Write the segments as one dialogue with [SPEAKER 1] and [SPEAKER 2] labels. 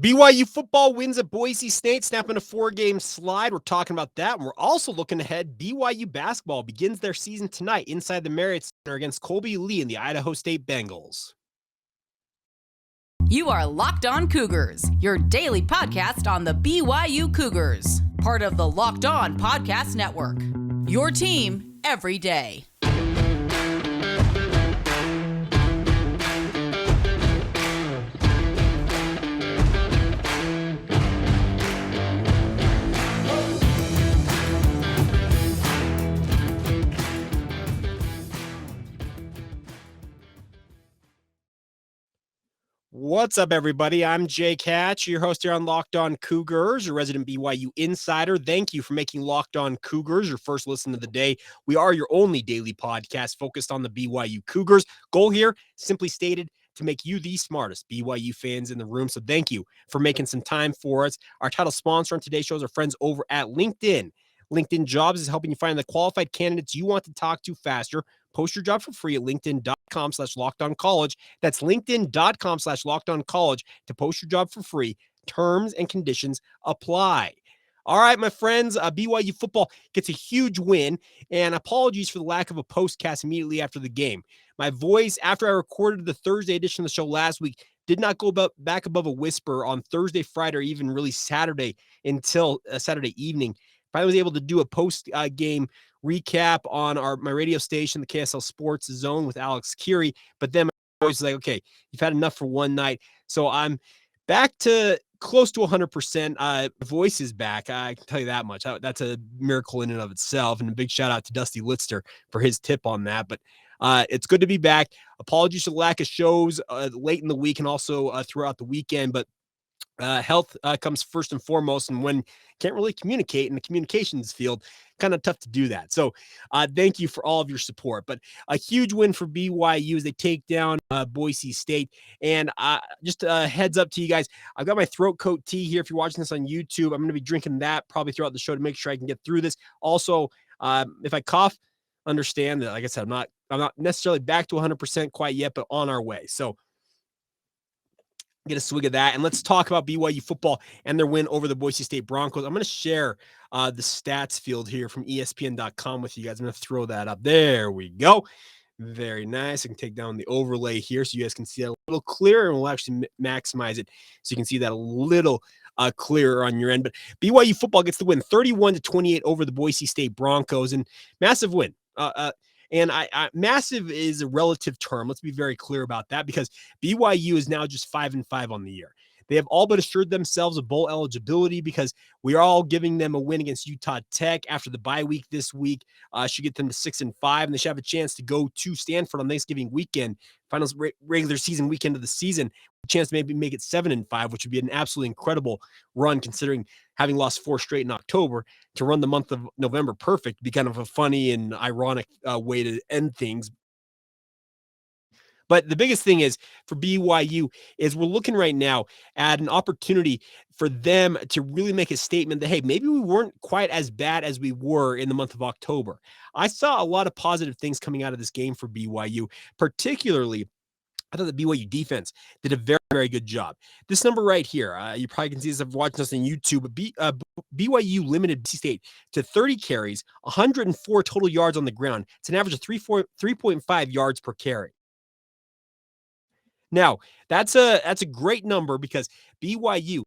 [SPEAKER 1] BYU football wins at Boise State, snapping a 4-game slide. We're talking about that. And we're also looking ahead. BYU basketball begins their season tonight inside the Marriott Center against Colby Lee and the Idaho State Bengals.
[SPEAKER 2] You are Locked On Cougars, your daily podcast on the BYU Cougars, part of the Locked On Podcast Network. Your team every day.
[SPEAKER 1] What's up, everybody? I'm Jake Hatch, your host here on Locked On Cougars, your resident BYU insider. Thank you for making Locked On Cougars your first listen of the day. We are your only daily podcast focused on the BYU Cougars. Goal here, simply stated, to make you the smartest BYU fans in the room. So thank you for making some time for us. Our title sponsor on today's show is our friends over at LinkedIn. LinkedIn Jobs is helping you find the qualified candidates you want to talk to faster. Post your job for free at linkedin.com/lockedoncollege. That's linkedin.com/lockedoncollege to post your job for free. Terms and conditions apply. All right, my friends, BYU football gets a huge win, and apologies for the lack of a postcast immediately after the game. My voice, after I recorded the Thursday edition of the show last week, did not go back above a whisper on Thursday, Friday, or even really Saturday until Saturday evening. Finally was able to do a post-game recap on my radio station, the KSL Sports Zone with Alex Curie. But then my voice was like, okay, you've had enough for one night. So I'm back to close to 100%. Voice is back. I can tell you that much. That's a miracle in and of itself. And a big shout out to Dusty Litster for his tip on that. But it's good to be back. Apologies for the lack of shows late in the week and also throughout the weekend. But health comes first and foremost, and when you can't really communicate in the communications field, kind of tough to do that. So thank you for all of your support. But a huge win for BYU as they take down Boise State. And just a heads up to you guys, I've got my throat coat tea here. If you're watching this on YouTube, I'm going to be drinking that probably throughout the show to make sure I can get through this. Also, if I cough, understand that, like I said, I'm not necessarily back to 100% quite yet, but on our way. So get a swig of that, and let's talk about BYU football and their win over the Boise State Broncos. I'm going to share the stats field here from ESPN.com with you guys. I'm going to throw that up. There we go. Very nice. I can take down the overlay here so you guys can see it a little clearer, and we'll actually maximize it so you can see that a little clearer on your end. But BYU football gets the win 31-28 over the Boise State Broncos, and massive win. And massive is a relative term. Let's be very clear about that, because BYU is now just 5-5 on the year. They have all but assured themselves of bowl eligibility because we are all giving them a win against Utah Tech after the bye week this week. Should get them to 6-5, and they should have a chance to go to Stanford on Thanksgiving weekend, finals regular season weekend of the season. A chance to maybe make it 7-5, which would be an absolutely incredible run considering having lost 4 straight in October. To run the month of November perfect be kind of a funny and ironic way to end things. But the biggest thing is for BYU is we're looking right now at an opportunity for them to really make a statement that, hey, maybe we weren't quite as bad as we were in the month of October. I saw a lot of positive things coming out of this game for BYU, particularly I thought the BYU defense did a very, very good job. This number right here, you probably can see this if you're watching us on YouTube, but BYU limited BC State to 30 carries, 104 total yards on the ground. It's an average of 3.5 yards per carry. Now, that's a great number because BYU,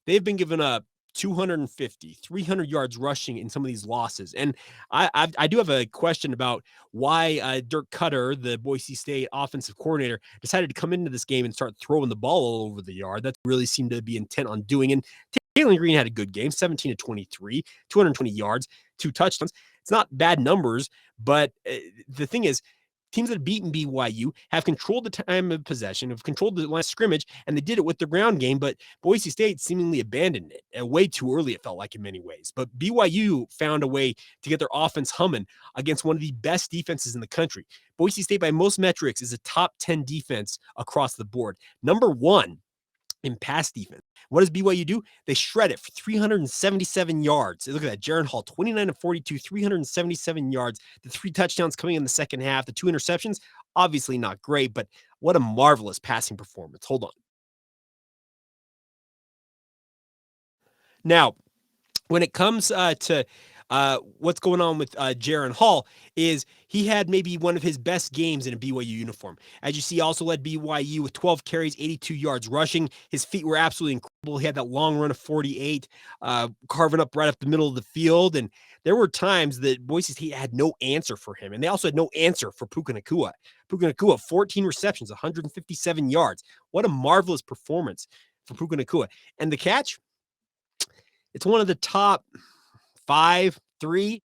[SPEAKER 1] they've been given up 250, 300 yards rushing in some of these losses. And I do have a question about why Dirk Cutter, the Boise State offensive coordinator, decided to come into this game and start throwing the ball all over the yard. That really seemed to be intent on doing. And Taylor Green had a good game, 17-23, 220 yards, 2 touchdowns. It's not bad numbers, but the thing is, teams that have beaten BYU have controlled the time of possession, have controlled the line of scrimmage, and they did it with the ground game, but Boise State seemingly abandoned it way too early, it felt like, in many ways. But BYU found a way to get their offense humming against one of the best defenses in the country. Boise State, by most metrics, is a top 10 defense across the board. Number 1 in pass defense. What does BYU do? They shred it for 377 yards. Look at that. Jaron Hall, 29-42, 377 yards. The 3 touchdowns coming in the second half. The 2 interceptions, obviously not great, but what a marvelous passing performance. Hold on. Now, when it comes to what's going on with Jaron Hall, is he had maybe one of his best games in a BYU uniform. As you see, also led BYU with 12 carries, 82 yards rushing. His feet were absolutely incredible. He had that long run of 48, carving up right up the middle of the field. And there were times that Boise State had no answer for him. And they also had no answer for Puka Nacua. Puka Nacua, 14 receptions, 157 yards. What a marvelous performance for Puka Nacua. And the catch, it's one of the top 5, 3,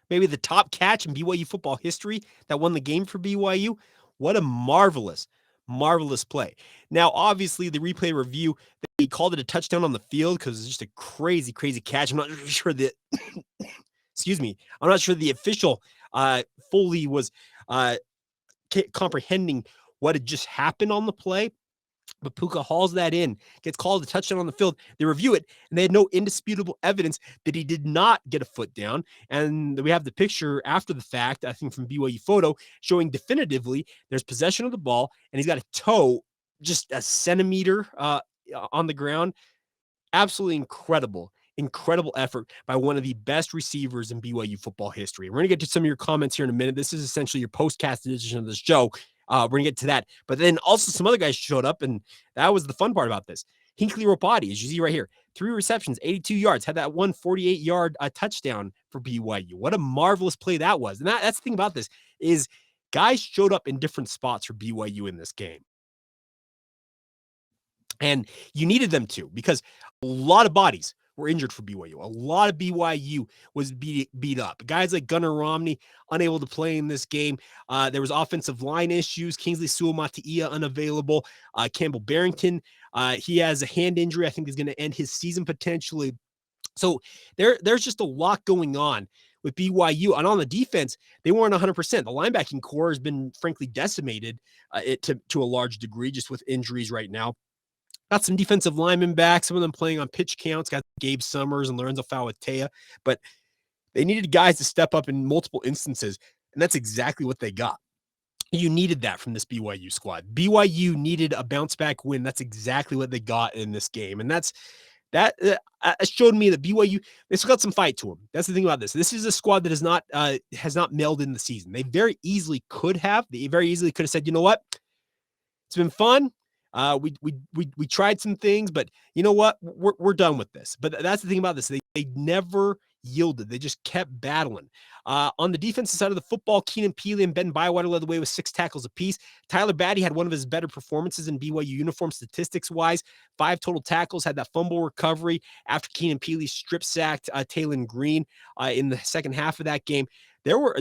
[SPEAKER 1] maybe the top catch in BYU football history that won the game for BYU. What a marvelous, marvelous play. Now, obviously, the replay review, they called it a touchdown on the field because it's just a crazy, crazy catch. I'm not sure that, excuse me, I'm not sure the official fully was comprehending what had just happened on the play. But Puka hauls that in, gets called a touchdown on the field. They review it, and they had no indisputable evidence that he did not get a foot down. And we have the picture after the fact, I think from BYU Photo, showing definitively there's possession of the ball, and he's got a toe just a centimeter on the ground. Absolutely incredible. Incredible effort by one of the best receivers in BYU football history. We're going to get to some of your comments here in a minute. This is essentially your postcast edition of this show. We're going to get to that. But then also some other guys showed up, and that was the fun part about this. Hinckley Ropati, as you see right here, 3 receptions, 82 yards, had that 148-yard touchdown for BYU. What a marvelous play that was. And that's the thing about this is guys showed up in different spots for BYU in this game. And you needed them to, because a lot of bodies were injured for BYU. A lot of BYU was beat up. Guys like Gunnar Romney unable to play in this game. There was offensive line issues. Kingsley Suamataia unavailable. Campbell Barrington, he has a hand injury. I think is going to end his season potentially. So there's just a lot going on with BYU. And on the defense, they weren't 100%. The linebacking core has been frankly decimated to a large degree just with injuries right now. Got some defensive linemen back, some of them playing on pitch counts, got Gabe Summers and Lorenzo Fauatea, but they needed guys to step up in multiple instances, and that's exactly what they got. You needed that from this BYU squad. BYU needed a bounce-back win. That's exactly what they got in this game, and that showed me that BYU, they still got some fight to them. That's the thing about this. This is a squad that has not mailed in the season. They very easily could have. They very easily could have said, you know what? It's been fun. We tried some things, but you know what? We're done with this. But that's the thing about this. They never yielded. They just kept battling. On the defensive side of the football, Keenan Peely and Ben Bywater led the way with 6 tackles apiece. Tyler Batty had one of his better performances in BYU uniform statistics-wise. 5 total tackles, had that fumble recovery after Keenan Peely strip-sacked Taylon Green in the second half of that game. That was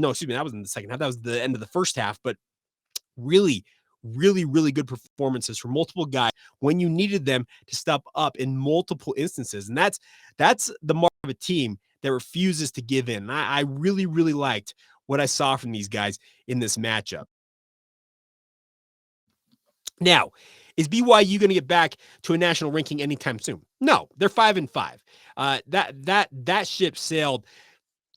[SPEAKER 1] in the second half. That was the end of the first half, but really good performances from multiple guys when you needed them to step up in multiple instances. And that's the mark of a team that refuses to give in. I really liked what I saw from these guys in this matchup. Now, is BYU going to get back to a national ranking anytime soon? No, they're 5-5. That ship sailed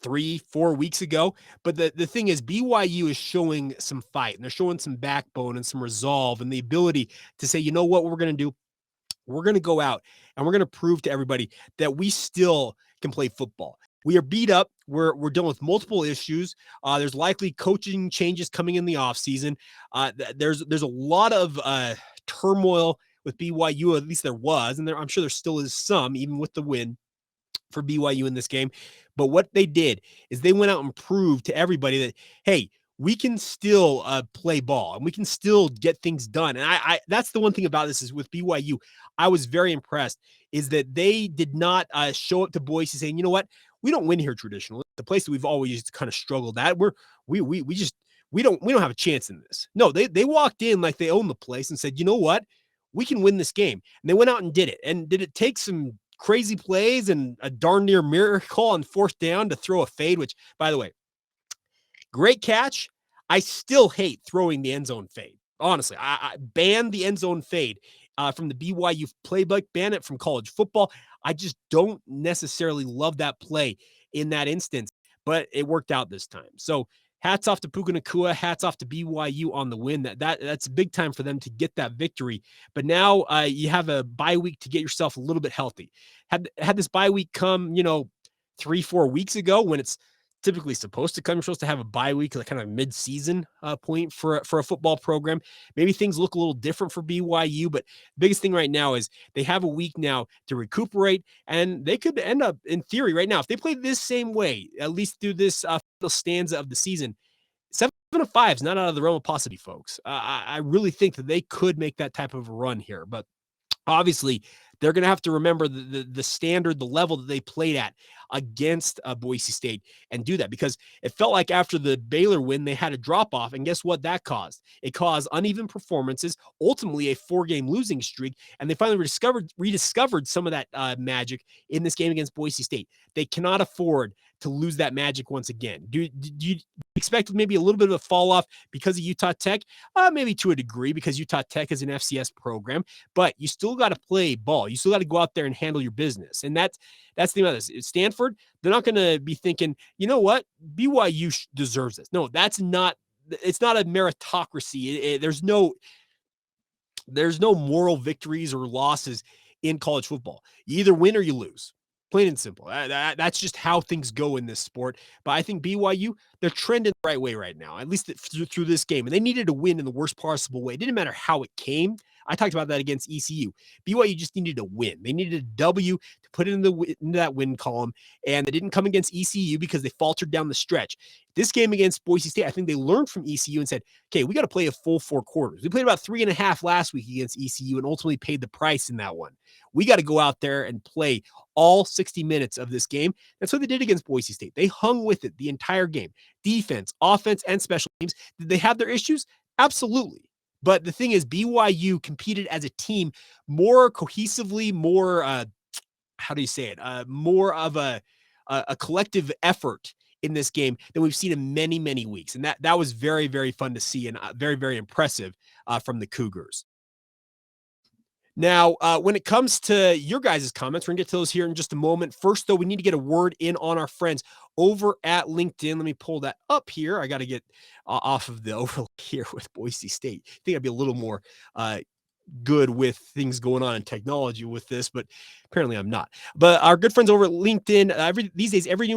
[SPEAKER 1] 3-4 weeks ago. But the thing is, BYU is showing some fight, and they're showing some backbone and some resolve and the ability to say, you know what we're going to do? We're going to go out and we're going to prove to everybody that we still can play football. We are beat up. We're dealing with multiple issues. There's likely coaching changes coming in the offseason. There's a lot of turmoil with BYU, at least there was, and I'm sure there still is some, even with the win for BYU in this game. But what they did is they went out and proved to everybody that, hey, we can still play ball and we can still get things done. And I that's the one thing about this is with BYU, I was very impressed is that they did not show up to Boise saying, you know what, we don't win here traditionally. The place that we've always kind of struggled at, we don't have a chance in this. No, they walked in like they owned the place and said, you know what, we can win this game. And they went out and did it. And did it take some crazy plays and a darn near miracle on 4th down to throw a fade, which, by the way, great catch. I still hate throwing the end zone fade. Honestly, I ban the end zone fade from the BYU playbook, ban it from college football. I just don't necessarily love that play in that instance, but it worked out this time. So, hats off to Puka Nacua, hats off to BYU on the win. That's big time for them to get that victory. But now you have a bye week to get yourself a little bit healthy. Had this bye week come, 3-4 weeks ago when it's typically supposed to come, you're supposed to have a bye week, like kind of mid-season point for a football program. Maybe things look a little different for BYU, but the biggest thing right now is they have a week now to recuperate, and they could end up, in theory, right now, if they play this same way, at least through this stanza of the season, 7-5 is not out of the realm of possibility, folks. I really think that they could make that type of a run here, but obviously they're going to have to remember the standard, the level that they played at against Boise State and do that, because it felt like after the Baylor win, they had a drop off. And guess what that caused? It caused uneven performances, ultimately a 4-game losing streak. And they finally rediscovered some of that magic in this game against Boise State. They cannot afford to lose that magic once again. Do you expect maybe a little bit of a fall off because of Utah Tech? Maybe to a degree, because Utah Tech is an FCS program, but you still got to play ball. You still got to go out there and handle your business. And that's the thing about this. Stanford, they're not going to be thinking, you know what, BYU deserves this. No, it's not a meritocracy. There's no moral victories or losses in college football. You either win or you lose. Plain and simple. That's just how things go in this sport. But I think BYU, they're trending the right way right now, at least through this game. And they needed to win in the worst possible way. It didn't matter how it came. I talked about that against ECU. BYU just needed to win. They needed a W to put it into that win column, and they didn't come against ECU because they faltered down the stretch. This game against Boise State, I think they learned from ECU and said, okay, we got to play a full 4 quarters. We played about 3.5 last week against ECU and ultimately paid the price in that one. We got to go out there and play all 60 minutes of this game. That's what they did against Boise State. They hung with it the entire game. Defense, offense, and special teams. Did they have their issues? Absolutely. But the thing is, BYU competed as a team more cohesively, more, more of a collective effort in this game than we've seen in many, many weeks. And that was very, very fun to see and very, very impressive from the Cougars. Now, when it comes to your guys' comments, we're going to get to those here in just a moment. First, though, we need to get a word in on our friends over at LinkedIn. Let me pull that up here. I got to get off of the overlay here with Boise State. I think I'd be a little more good with things going on in technology with this, but apparently I'm not. But our good friends over at LinkedIn, these days, every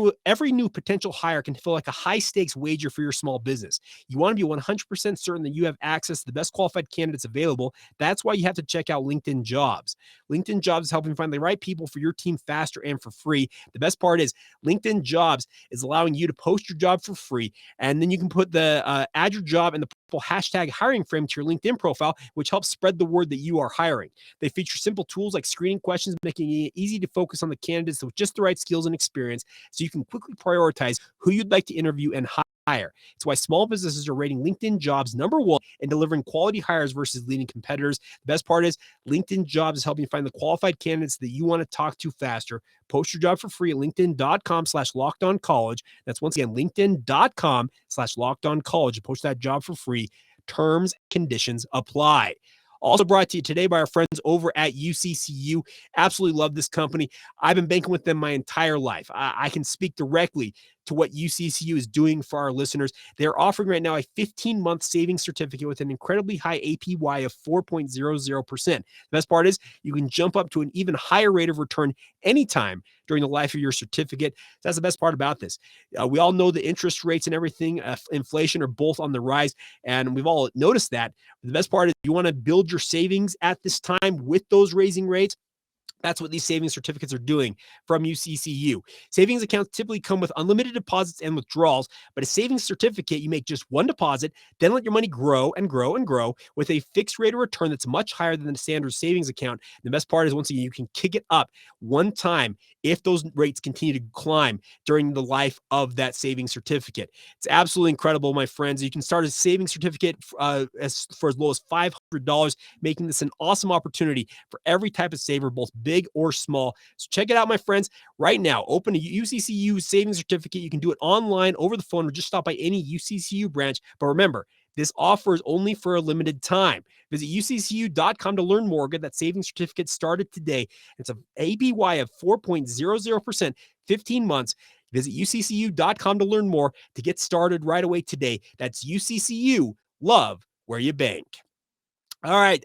[SPEAKER 1] new potential hire can feel like a high stakes wager for your small business. You want to be 100% certain that you have access to the best qualified candidates available. That's why you have to check out LinkedIn Jobs. LinkedIn Jobs is helping find the right people for your team faster and for free. The best part is LinkedIn Jobs is allowing you to post your job for free, and then you can put the add your job and the hashtag hiring frame to your LinkedIn profile, which helps spread the word that you are hiring. They feature simple tools like screening questions, making it easy to focus on the candidates with just the right skills and experience, so you can quickly prioritize who you'd like to interview and hire. It's why small businesses are rating LinkedIn Jobs #1 in delivering quality hires versus leading competitors. The best part is LinkedIn Jobs is helping you find the qualified candidates that you want to talk to faster. Post your job for free at linkedin.com/lockedoncollege. That's once again, linkedin.com/lockedoncollege. Post that job for free. Terms and conditions apply. Also brought to you today by our friends over at UCCU. Absolutely love this company. I've been banking with them my entire life. I can speak directly to what UCCU is doing for our listeners. They're offering right now a 15-month savings certificate with an incredibly high APY of 4.00%. The best part is you can jump up to an even higher rate of return anytime during the life of your certificate. That's the best part about this. We all know the interest rates and everything, inflation are both on the rise, and we've all noticed that. The best part is you want to build your savings at this time with those raising rates. That's what these savings certificates are doing from UCCU. Savings accounts typically come with unlimited deposits and withdrawals, but a savings certificate, you make just one deposit, then let your money grow and grow and grow with a fixed rate of return that's much higher than the standard savings account. And the best part is, once again, you can kick it up one time if those rates continue to climb during the life of that savings certificate. It's absolutely incredible, my friends. You can start a savings certificate for as low as $500, making this an awesome opportunity for every type of saver, both big or small. So check it out, my friends. Right now, open a UCCU savings certificate. You can do it online, over the phone, or just stop by any UCCU branch. But remember, this offer is only for a limited time. Visit uccu.com to learn more. Get that savings certificate started today. It's an APY of 4.00%, 15 months. Visit uccu.com to learn more to get started right away today. That's UCCU. Love where you bank. All right.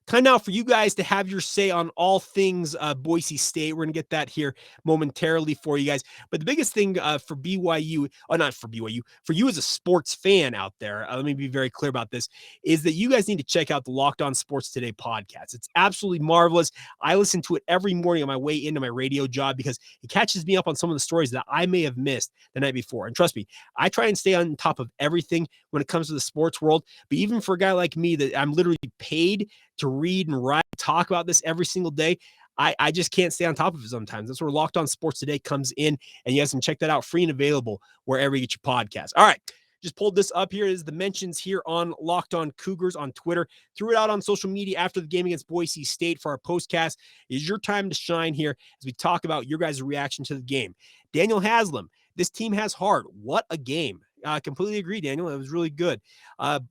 [SPEAKER 1] Time now for you guys to have your say on all things Boise State. We're going to get that here momentarily for you guys. But the biggest thing for BYU, not for BYU, for you as a sports fan out there, let me be very clear about this, is that you guys need to check out the Locked On Sports Today podcast. It's absolutely marvelous. I listen to it every morning on my way into my radio job because it catches me up on some of the stories that I may have missed the night before. And trust me, I try and stay on top of everything when it comes to the sports world. But even for a guy like me that I'm literally paid to read and write, talk about this every single day, I just can't stay on top of it sometimes. That's where Locked On Sports Today comes in, and you guys can check that out free and available wherever you get your podcast. All right, just pulled this up. Here is the mentions here on Locked On Cougars on Twitter. Threw it out on social media after the game against Boise State for our postcast. It is your time to shine here as we talk about your guys' reaction to the game. Daniel Haslam, this team has heart. What a game. Completely agree, Daniel. It was really good.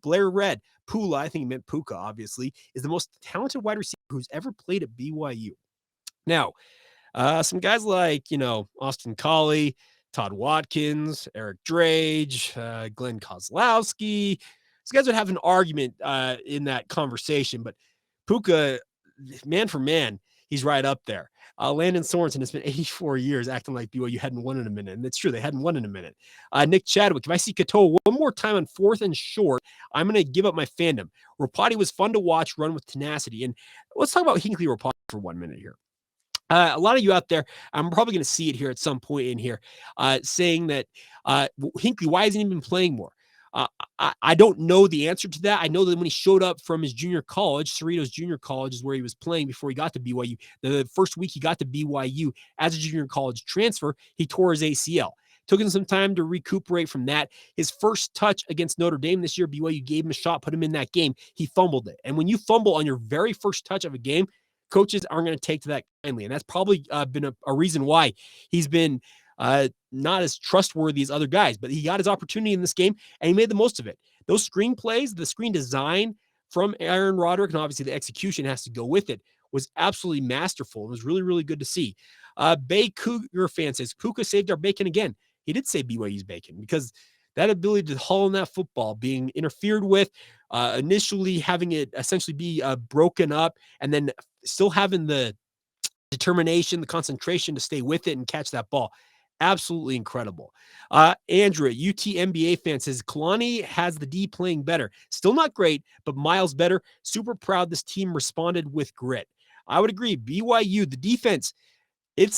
[SPEAKER 1] Blair Red, Pula, I think he meant Puka, obviously, is the most talented wide receiver who's ever played at BYU. Now, some guys like, Austin Collie, Todd Watkins, Eric Drage, Glenn Kozlowski, these guys would have an argument in that conversation, but Puka, man for man, he's right up there. Landon Sorensen has been 84 years acting like BYU hadn't won in a minute. And it's true, they hadn't won in a minute. Nick Chadwick, if I see Katoa one more time on 4th and short, I'm going to give up my fandom. Rapati was fun to watch, run with tenacity. And let's talk about Hinckley Rapati for 1 minute here. A lot of you out there, I'm probably going to see it here at some point in here, saying that Hinckley, why hasn't he been playing more? I don't know the answer to that. I know that when he showed up from his junior college, Cerritos Junior College is where he was playing before he got to BYU. The first week he got to BYU as a junior college transfer, he tore his ACL. Took him some time to recuperate from that. His first touch against Notre Dame this year, BYU gave him a shot, put him in that game. He fumbled it. And when you fumble on your very first touch of a game, coaches aren't going to take to that kindly. And that's probably been a reason why he's been not as trustworthy as other guys, but he got his opportunity in this game and he made the most of it. Those screen plays, the screen design from Aaron Roderick, and obviously the execution has to go with it, was absolutely masterful. It was really, really good to see. Bay Cougar fan says, Puka saved our bacon again. He did save BYU's bacon because that ability to haul in that football being interfered with, initially having it essentially be broken up, and then still having the determination, the concentration to stay with it and catch that ball. Absolutely incredible. Andrew, UT NBA fan, says Kalani has the D playing better. Still not great, but miles better. Super proud this team responded with grit. I would agree. BYU, the defense, you're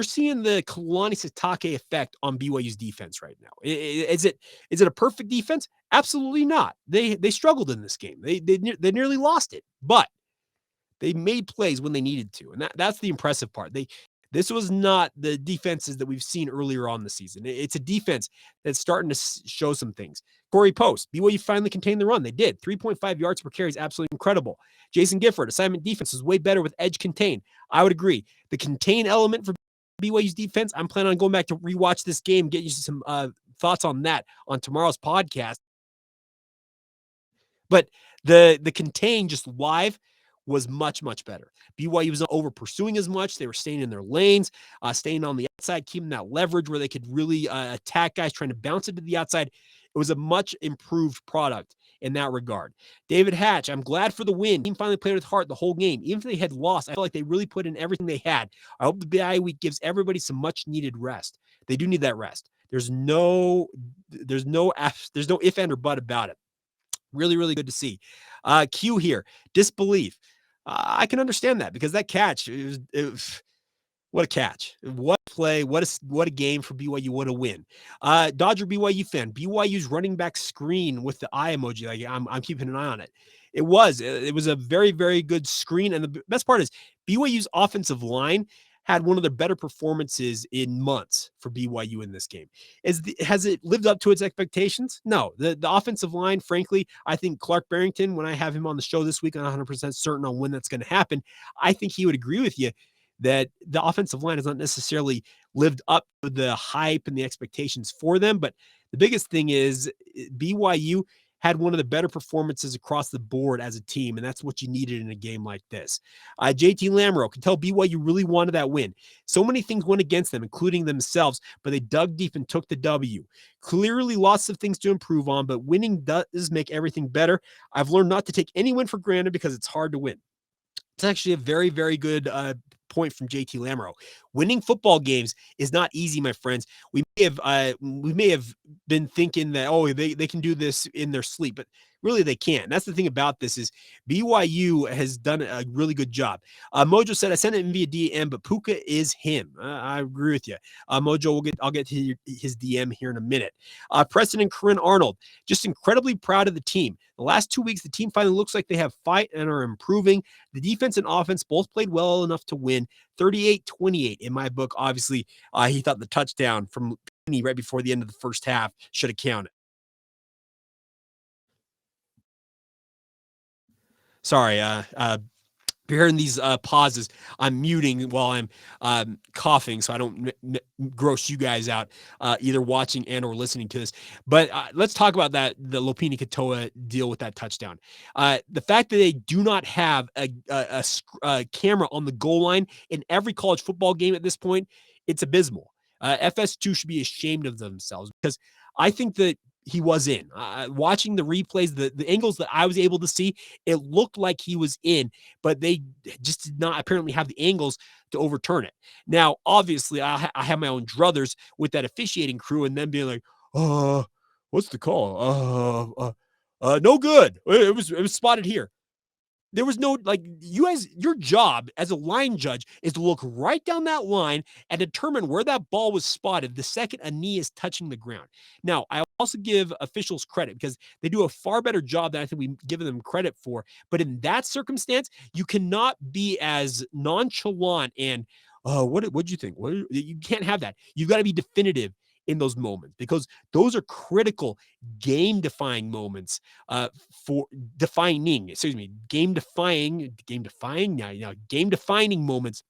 [SPEAKER 1] seeing the Kalani Sitake effect on BYU's defense right now. Is it a perfect defense? Absolutely not. They struggled in this game. They nearly lost it, but they made plays when they needed to, and that's the impressive part. This was not the defenses that we've seen earlier on the season. It's a defense that's starting to show some things. Corey Post, BYU finally contained the run. They did. 3.5 yards per carry is absolutely incredible. Jason Gifford, assignment defense is way better with edge contain. I would agree. The contain element for BYU's defense, I'm planning on going back to rewatch this game, get you some thoughts on that on tomorrow's podcast. But the contain just live was much, much better. BYU was not over pursuing as much. They were staying in their lanes, staying on the outside, keeping that leverage where they could really attack guys trying to bounce it to the outside. It was a much improved product in that regard. David Hatch, I'm glad for the win. Team finally played with heart the whole game. Even if they had lost, I feel like they really put in everything they had. I hope the bye week gives everybody some much needed rest. They do need that rest. There's no if, and, or but about it. Really, really good to see. Q here, disbelief. I can understand that because that catch, what a catch. What a play. What a game for BYU. What a win. Dodger BYU fan, BYU's running back screen with the eye emoji. Like I'm keeping an eye on it. It was a very, very good screen. And the best part is BYU's offensive line had one of their better performances in months for BYU in this game. Has it lived up to its expectations? No. The offensive line, frankly, I think Clark Barrington, when I have him on the show this week, I'm 100% certain on when that's going to happen. I think he would agree with you that the offensive line has not necessarily lived up to the hype and the expectations for them. But the biggest thing is BYU had one of the better performances across the board as a team, and that's what you needed in a game like this. JT Lamoureux can tell BYU really wanted that win. So many things went against them, including themselves, but they dug deep and took the W. Clearly lots of things to improve on, but winning does make everything better. I've learned not to take any win for granted because it's hard to win. It's actually a very, very good point from JT Lamoureux. Winning football games is not easy, my friends. We may have been thinking that, they can do this in their sleep, but really they can't. That's the thing about this is BYU has done a really good job. Mojo said, I sent it via DM, but Puka is him. I agree with you. Mojo, I'll get to his DM here in a minute. Preston and Corinne Arnold, just incredibly proud of the team. The last 2 weeks, the team finally looks like they have fight and are improving. The defense and offense both played well enough to win 38-28 in my book. Obviously, he thought the touchdown from Penny right before the end of the first half should have counted. Sorry, if you're hearing these pauses, I'm muting while I'm coughing so I don't gross you guys out either watching and or listening to this. But let's talk about the Lopini Katoa deal with that touchdown. The fact that they do not have a camera on the goal line in every college football game at this point, it's abysmal. FS2 should be ashamed of themselves because I think that he was in. Watching the replays, the angles that I was able to see, it looked like he was in, but they just did not apparently have the angles to overturn it. Now, obviously, I have my own druthers with that officiating crew and then being like, what's the call? No good. It was spotted here. There was no, your job as a line judge is to look right down that line and determine where that ball was spotted the second a knee is touching the ground. Now, I also give officials credit because they do a far better job than I think we give them credit for. But in that circumstance, you cannot be as nonchalant and, what'd you think? You can't have that. You've got to be definitive in those moments because those are critical game-defying moments for game-defining moments.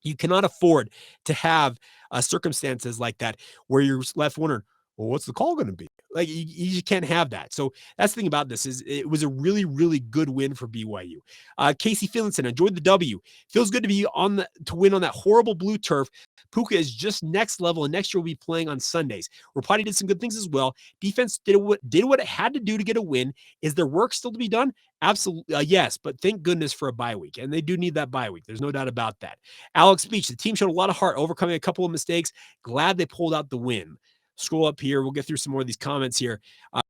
[SPEAKER 1] You cannot afford to have circumstances like that where you're left wondering, well, what's the call going to be? Like you just can't have that. So that's the thing about this is it was a really, really good win for BYU. Casey Phillinson enjoyed the W. Feels good to be to win on that horrible blue turf. Puka is just next level, and next year we'll be playing on Sundays. Rapati did some good things as well. Defense did what it had to do to get a win. Is there work still to be done? Absolutely, yes, but thank goodness for a bye week, and they do need that bye week. There's no doubt about that. Alex Beach, the team showed a lot of heart, overcoming a couple of mistakes. Glad they pulled out the win. Scroll up here. We'll get through some more of these comments here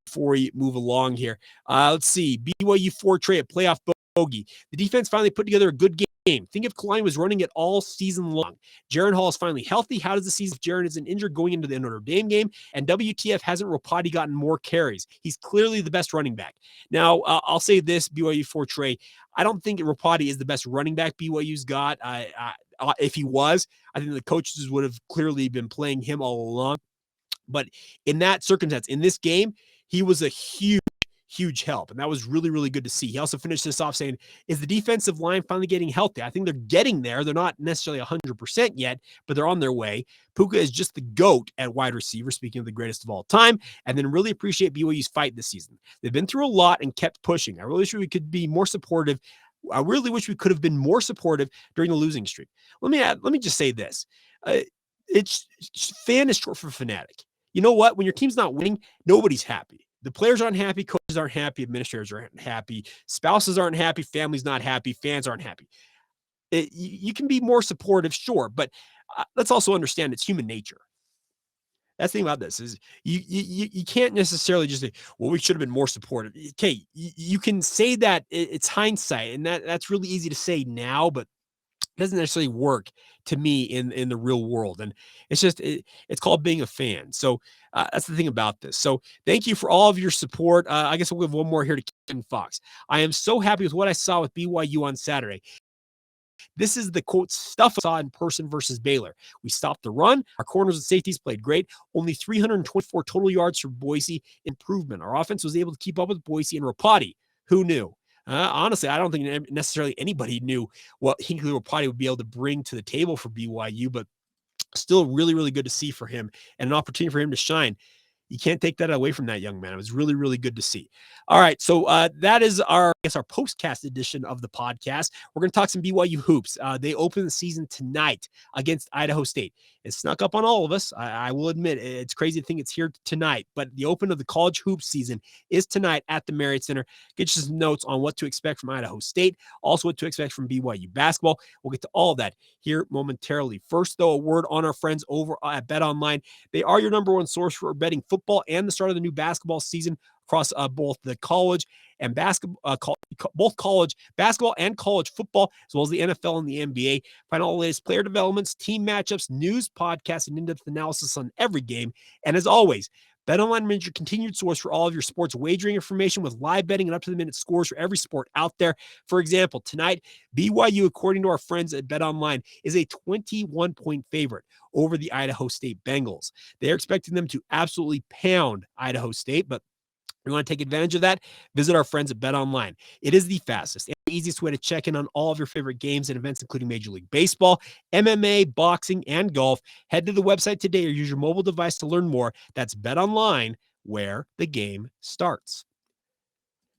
[SPEAKER 1] before we move along here. Let's see. BYU 4 Trey, a playoff bogey. The defense finally put together a good game. Think if Klein was running it all season long. Jaron Hall is finally healthy. How does the season if Jaron isn't injured going into the Notre Dame game? And WTF hasn't Rapati gotten more carries? He's clearly the best running back. Now, I'll say this, BYU 4 Trey. I don't think Rapati is the best running back BYU's got. If he was, I think the coaches would have clearly been playing him all along. But in that circumstance, in this game, he was a huge help. And that was really, really good to see. He also finished this off saying, is the defensive line finally getting healthy? I think they're getting there. They're not necessarily 100% yet, but they're on their way. Puka is just the GOAT at wide receiver, speaking of the greatest of all time. And then really appreciate BYU's fight this season. They've been through a lot and kept pushing. I really wish we could be more supportive. I really wish we could have been more supportive during the losing streak. Let me just say this. Fan is short for fanatic. You know what? When your team's not winning, nobody's happy. The players aren't happy, coaches aren't happy, administrators aren't happy, spouses aren't happy, family's not happy, fans aren't happy. You can be more supportive, sure, but let's also understand it's human nature. That's the thing about this is you can't necessarily just say, well, we should have been more supportive. Okay, you can say that it's hindsight, and that's really easy to say now, but it doesn't necessarily work to me in the real world. And it's just, it's called being a fan. So that's the thing about this. So thank you for all of your support. I guess we'll give one more here to Ken Fox. I am so happy with what I saw with BYU on Saturday. This is the quote stuff I saw in person versus Baylor. We stopped the run. Our corners and safeties played great. Only 324 total yards for Boise. Improvement. Our offense was able to keep up with Boise and Rapati. Who knew? Honestly, I don't think necessarily anybody knew what Hinckley Rapati would be able to bring to the table for BYU, but still really, really good to see for him and an opportunity for him to shine. You can't take that away from that young man. It was really, really good to see. All right. So that is our postcast edition of the podcast. We're going to talk some BYU hoops. They open the season tonight against Idaho State. It snuck up on all of us. I will admit it's crazy to think it's here tonight, but the open of the college hoops season is tonight at the Marriott Center. Get you some notes on what to expect from Idaho State, also what to expect from BYU basketball. We'll get to all of that here momentarily. First, though, a word on our friends over at BetOnline. They are your number one source for betting football and the start of the new basketball season across both the college and basketball, both college basketball and college football, as well as the NFL and the NBA. Find all the latest player developments, team matchups, news, podcasts, and in-depth analysis on every game. And as always, BetOnline remains your continued source for all of your sports wagering information with live betting and up-to-the-minute scores for every sport out there. For example, tonight, BYU, according to our friends at BetOnline, is a 21-point favorite over the Idaho State Bengals. They're expecting them to absolutely pound Idaho State, but if you want to take advantage of that, visit our friends at BetOnline. It is the fastest and easiest way to check in on all of your favorite games and events, including Major League Baseball, MMA, boxing, and golf. Head to the website today or use your mobile device to learn more. That's BetOnline, where the game starts.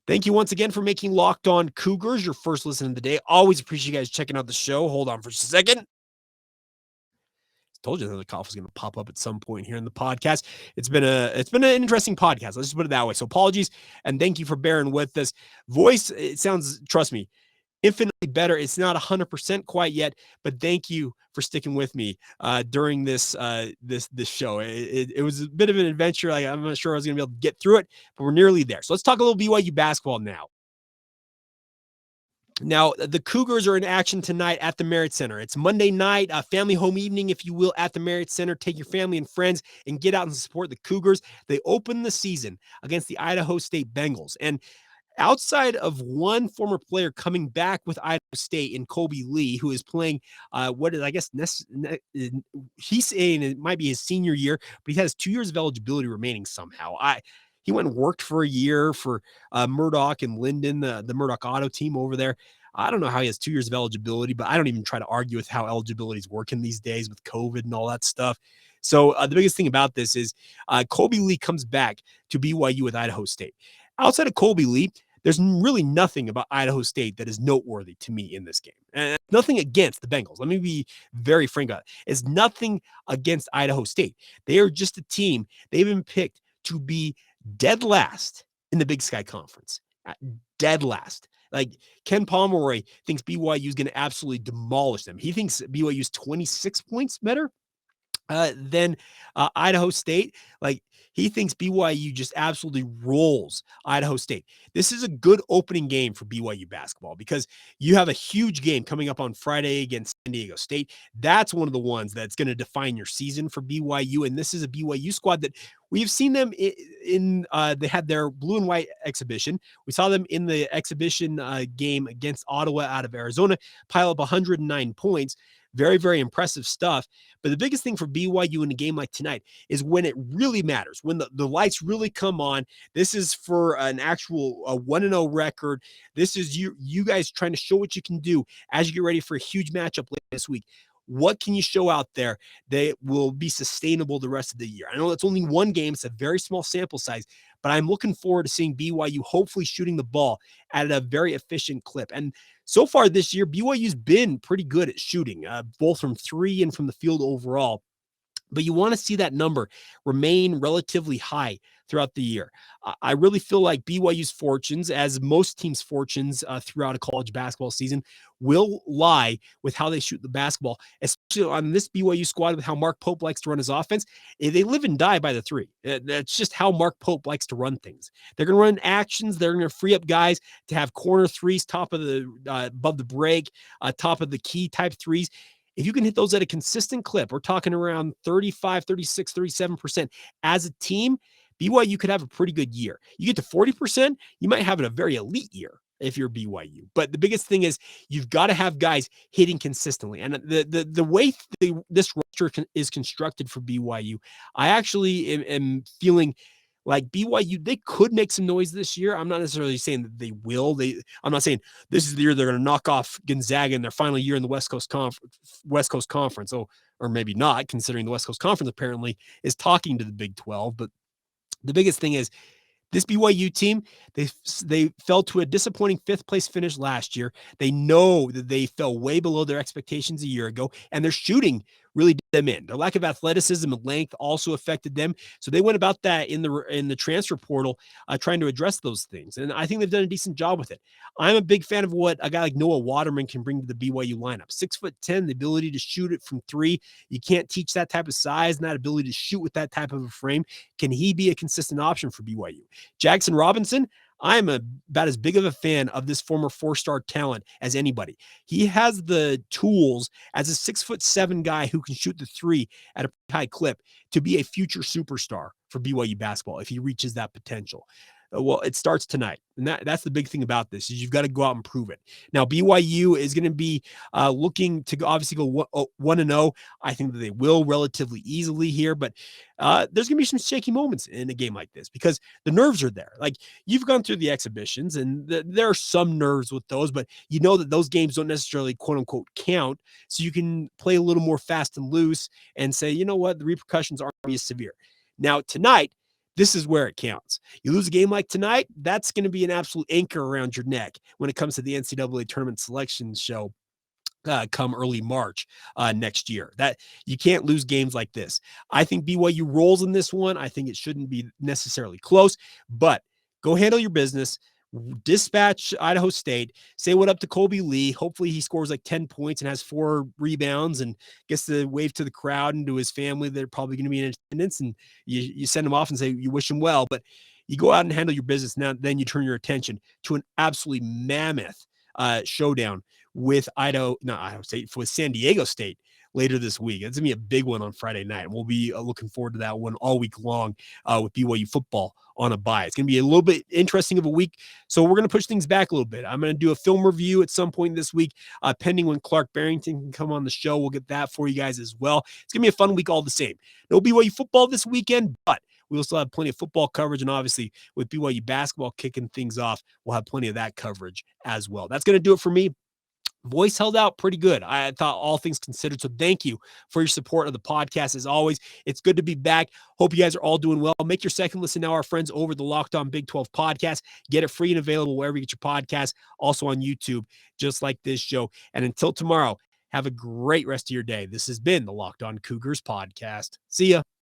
[SPEAKER 1] Thank you once again for making Locked On Cougars your first listen of the day. Always appreciate you guys checking out the show. Hold on for a second. Told you that the cough was going to pop up at some point here in the podcast. It's been an interesting podcast. Let's just put it that way. So apologies and thank you for bearing with us. Voice, it sounds, trust me, infinitely better. It's not 100% quite yet, but thank you for sticking with me during this show. It was a bit of an adventure. I'm not sure I was going to be able to get through it, but we're nearly there. So let's talk a little BYU basketball now. Now, the Cougars are in action tonight at the Marriott Center. It's Monday night, a family home evening, if you will, at the Marriott Center. Take your family and friends and get out and support the Cougars. They open the season against the Idaho State Bengals. And outside of one former player coming back with Idaho State in Kobe Lee, who is playing he's saying it might be his senior year, but he has 2 years of eligibility remaining somehow. He went and worked for a year for Murdoch and Linden, the Murdoch Auto team over there. I don't know how he has 2 years of eligibility, but I don't even try to argue with how eligibility is working these days with COVID and all that stuff. So the biggest thing about this is Kobe Lee comes back to BYU with Idaho State. Outside of Kobe Lee, there's really nothing about Idaho State that is noteworthy to me in this game. And nothing against the Bengals. Let me be very frank about it. It's nothing against Idaho State. They are just a team. They've been picked to be dead last in the Big Sky Conference. Dead last. Like Ken Pomeroy thinks BYU is going to absolutely demolish them. He thinks BYU is 26 points better than Idaho State. Like he thinks BYU just absolutely rolls Idaho State. This is a good opening game for BYU basketball because you have a huge game coming up on Friday against San Diego State. That's one of the ones that's going to define your season for BYU. And this is a BYU squad that we've seen them they had their blue and white exhibition. We saw them in the exhibition game against Ottawa out of Arizona, pile up 109 points. Very, very impressive stuff. But the biggest thing for BYU in a game like tonight is when it really matters, when the lights really come on. This is for an actual 1-0 record. This is you guys trying to show what you can do as you get ready for a huge matchup later this week. What can you show out there that will be sustainable the rest of the year? I know it's only one game. It's a very small sample size, but I'm looking forward to seeing BYU hopefully shooting the ball at a very efficient clip. And so far this year, BYU's been pretty good at shooting, both from three and from the field overall. But you want to see that number remain relatively high throughout the year. I really feel like BYU's fortunes, as most teams' fortunes throughout a college basketball season, will lie with how they shoot the basketball, especially on this BYU squad with how Mark Pope likes to run his offense. They live and die by the three. That's just how Mark Pope likes to run things. They're going to run actions. They're going to free up guys to have corner threes, top of the above the break, top of the key type threes. If you can hit those at a consistent clip, we're talking around 35, 36, 37% as a team, BYU could have a pretty good year. You get to 40%, you might have a very elite year if you're BYU. But the biggest thing is you've got to have guys hitting consistently. And the way this roster is constructed for BYU, I actually am feeling like BYU, they could make some noise this year. I'm not necessarily saying that they will. I'm not saying this is the year they're going to knock off Gonzaga in their final year in the West Coast Conference. Oh, or maybe not, considering the West Coast Conference apparently is talking to the Big 12. But The biggest thing is this BYU team, they fell to a disappointing 5th place finish last year. They know that they fell way below their expectations a year ago, and their shooting really did them in. Their lack of athleticism and length also affected them. So they went about that in the transfer portal, trying to address those things. And I think they've done a decent job with it. I'm a big fan of what a guy like Noah Waterman can bring to the BYU lineup. 6'10", the ability to shoot it from three. You can't teach that type of size and that ability to shoot with that type of a frame. Can he be a consistent option for BYU? Jackson Robinson, I'm about as big of a fan of this former 4-star talent as anybody. He has the tools as a 6'7" guy who can shoot the three at a high clip to be a future superstar for BYU basketball if he reaches that potential. Well, it starts tonight. And that's the big thing about this is you've got to go out and prove it. Now, BYU is going to be looking to obviously go 1-0. I think that they will relatively easily here, but there's going to be some shaky moments in a game like this because the nerves are there. Like you've gone through the exhibitions and there are some nerves with those, but you know that those games don't necessarily quote unquote count. So you can play a little more fast and loose and say, you know what, the repercussions aren't as severe. Now, tonight, this is where it counts. You lose a game like tonight, that's going to be an absolute anchor around your neck when it comes to the NCAA tournament selection show come early March next year. That you can't lose games like this. I think BYU rolls in this one. I think it shouldn't be necessarily close, but go handle your business. Dispatch Idaho State, say what up to Colby Lee. Hopefully he scores like 10 points and has 4 rebounds and gets to wave to the crowd and to his family. They're probably going to be in attendance, and you send him off and say you wish him well, but you go out and handle your business. Now, then you turn your attention to an absolutely mammoth showdown with with San Diego State later this week. It's going to be a big one on Friday night. And we'll be looking forward to that one all week long with BYU football on a bye. It's going to be a little bit interesting of a week. So we're going to push things back a little bit. I'm going to do a film review at some point this week, pending when Clark Barrington can come on the show. We'll get that for you guys as well. It's going to be a fun week all the same. No BYU football this weekend, but we'll still have plenty of football coverage. And obviously with BYU basketball kicking things off, we'll have plenty of that coverage as well. That's going to do it for me. Voice held out pretty good, I thought, all things considered. So thank you for your support of the podcast. As always, it's good to be back. Hope you guys are all doing well. Make your second listen now, our friends over the Locked On Big 12 podcast. Get it free and available wherever you get your podcast. Also on YouTube, just like this show. And until tomorrow, have a great rest of your day. This has been the Locked On Cougars podcast. See ya.